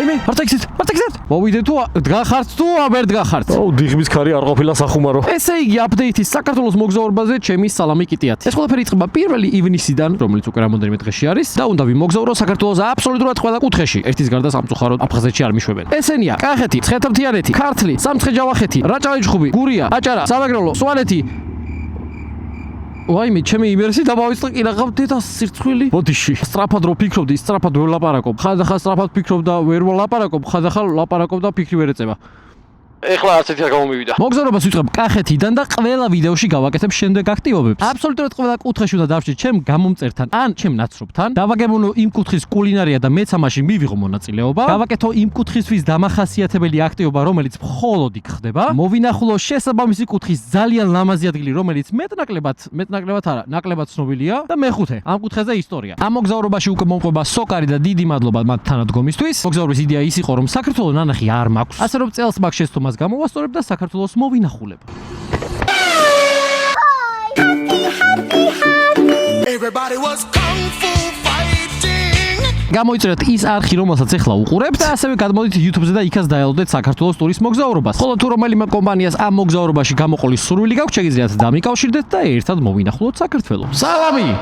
რაიმე არ წაიქცეთ მოვიდეთ თუ დგახართ თუ ვერ დგახართ დიღმის ქარი არ ყოფილა სახუმარო ესე იგი აპდეიტის საქართველოს მოგზაურობაზე ჩემი სალამი კიტიათ ეს ყველაფერი იწყება 1 ივნისიდან რომელიც უკვე რამოდენიმე დღეში არის და უნდა ვიმოგზაურო საქართველოს აბსოლუტურად ყველა კუთხეში ერთის გარდა სამწუხაროდ აფხაზეთში არ მიშვებენ ესენია კახეთი ცხეთმთიანეთი ქართლი სამცხე-ჯავახეთი რაჭა-ლეჩხუბი გურია აჭარა სამეგრელო სვანეთი ვაიმე ჩემი იმერსი დამავიწყდა კი რაღაც დედას სირცხვილი ბოდიში სწრაფად რო ფიქრობდი სწრაფად ვერ ლაპარაკობ ხანდახან სწრაფად ფიქრობ და ვერ ლაპარაკობ ხანდახან ლაპარაკობ და ფიქრი ვერ ეწება ეხლა არც ერთი არ გამომივიდა მოგზაურობას ვიწყებ კახეთიდან და ყველა ვიდეოში გავაკეთებ შემდეგ აქტივობებს აბსოლუტურად ყველა კუთხეში უნდა დავჭერ ჩემ გამომწერთან ან ჩემ ნაცრობთან დავაგებულო იმ კუთხის კულინარია და მეც ამაში მივიღო მონაწილეობა გავაკეთო იმ კუთხისთვის დამახასიათებელი აქტივობა რომელიც მხოლოდ იქ ხდება მოვინახულო შესაბამისი კუთხის ძალიან ლამაზი ადგილი რომელიც მეტნაკლებად არა ნაკლებად ცნობილია და მეხუთე ამ კუთხეზე ისტორია ამ მოგზაურობაში უკვე მომყვება სოკარი და დიდი მადლობა მათ თანადგომისთვის მოგზაურის იდეა ის იყო რომ საქართველოს ნანახი არ მაქვს ასე რომ წელს მაგ შეცდომას გამოვასწორებ და საქართველოს მოვინახულებ. გამოიწერეთ ის არხი, რომელსაც ეხლა უყურებთ და ასევე გადმოდით YouTube-ზე და იქაც დაელოდეთ საქართველოს ტურის მოგზაურობას. ხოლო თუ რომელიმე კომპანიას ამ მოგზაურობაში გამოყოლის სურვილი გაქვთ, შეგიძლიათ დამიკავშირდეთ და ერთად მოვინახულოთ საქართველო. სალამი!